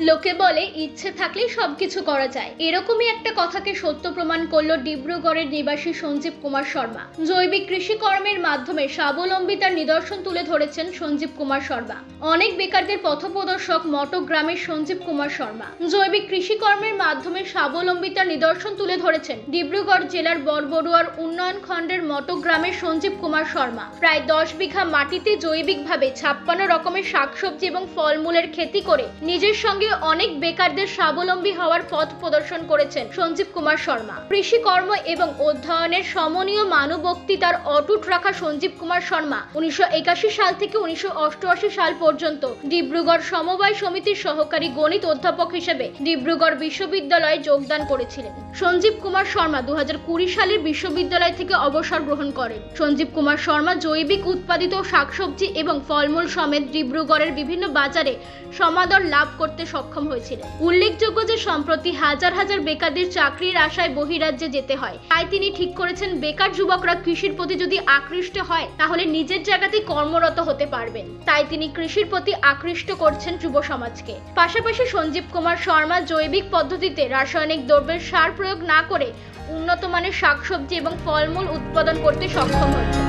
লোকে বলে ইচ্ছে থাকলে সবকিছু করা যায়, এরকমই একটা কথাকে সত্য প্রমাণ করলো ডিব্রুগড়ের নিবাসী সঞ্জীব কুমার শর্মা। জৈবিক কৃষি কর্মের মাধ্যমে স্বাবলম্বিতার নিদর্শন তুলে ধরেছেন সঞ্জীব কুমার শর্মা। অনেক বেকারদের পথপ্রদর্শক মটগ্রামের সঞ্জীব কুমার শর্মা জৈবিক কৃষি কর্মের মাধ্যমে স্বাবলম্বিতার নিদর্শন তুলে ধরেছেন ডিব্রুগড় জেলার বড়বড়ুয়ার উন্নয়ন খণ্ডের মটগ্রামের সঞ্জীব কুমার শর্মা। প্রায় 10 বিঘা মাটিতে জৈবিকভাবে 56 রকমের শাকসবজি এবং ফলমূলের খেতি করে নিজের সঙ্গে অনেক বেকারদের স্বাবলম্বী হওয়ার পথ প্রদর্শন করেছেন সঞ্জীব কুমার শর্মা। কৃষি কর্ম এবং অধ্যয়নের সমন্বয় মানববক্তিতার অটুট রাখা সঞ্জীব কুমার শর্মা 1981 সাল থেকে 1988 সাল পর্যন্ত ডিব্রুগড় সমবায় সমিতির সহকারী গণিত অধ্যাপক হিসেবে ডিব্রুগড় বিশ্ববিদ্যালয়ে যোগদান করেছিলেন। সঞ্জীব কুমার শর্মা 2020 সালের বিশ্ববিদ্যালয় থেকে অবসর গ্রহণ করেন। সঞ্জীব কুমার শর্মা জৈবিক উৎপাদিত শাকসবজি এবং ফলমূল সমেত ডিব্রুগড়ের বিভিন্ন বাজারে সমাদর লাভ করতে সক্ষম হয়েছিলেন। উল্লেখযোগ্য যে সম্প্রতি হাজার হাজার বেকারদের চাকরির আশায় বহিরাজ্যে যেতে হয়, তাই তিনি ঠিক করেছেন বেকার যুবকরা কৃষির প্রতি যদি আকৃষ্ট হয় তাহলে নিজের জায়গাতেই কর্মরত হতে পারবেন। তাই তিনি কৃষির প্রতি আকৃষ্ট করছেন যুব সমাজকে। পাশাপাশি সঞ্জীব কুমার শর্মা জৈবিক পদ্ধতিতে রাসায়নিক দ্রব্যের সার প্রয়োগ না করে উন্নত মানের শাকসবজি এবং ফলমূল উৎপাদন করতে সক্ষম হয়েছে।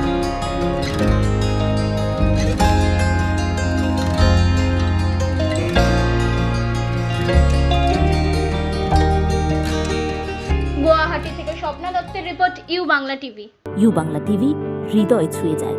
গুয়াহাটি থেকে স্বপ্না দত্তের রিপোর্ট, U Bangla TV. U Bangla TV হৃদয় ছুঁয়ে যায়।